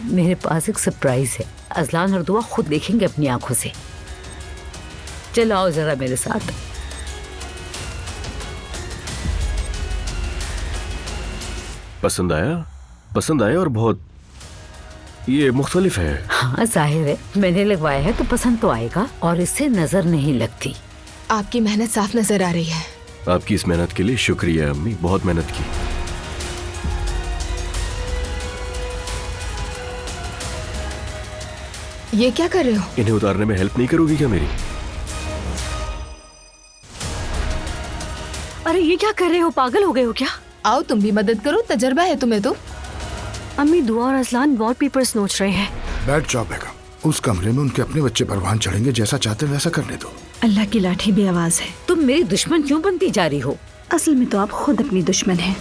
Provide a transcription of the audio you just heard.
मेरे पास एक सरप्राइज है। अजलान और दुआ खुद देखेंगे अपनी आंखों से। चलो आओ जरा मेरे साथ। पसंद आया और बहुत ये मुख्तलिफ है। हाँ जाहिर है, मैंने लगवाया है तो पसंद तो आएगा, और इससे नजर नहीं लगती। आपकी मेहनत साफ नजर आ रही है। आपकी इस मेहनत के लिए शुक्रिया अम्मी, बहुत मेहनत की। ये क्या कर रहे हो? इन्हें उतारने में हेल्प नहीं करोगी क्या मेरी? अरे ये क्या कर रहे हो, पागल हो गए हो क्या? आओ तुम भी मदद करो, तजर्बा है तुम्हें तो। अम्मी दुआ और अजलान वॉलपेपर्स नोच रहे हैं। बैड जॉब बेगम, उस कमरे में उनके अपने बच्चे परवान चढ़ेंगे, जैसा चाहते हैं वैसा करने दो। अल्लाह की लाठी भी आवाज है। तुम मेरी दुश्मन क्यों बनती जा रही हो? असल में तो आप खुद अपनी दुश्मन हैं।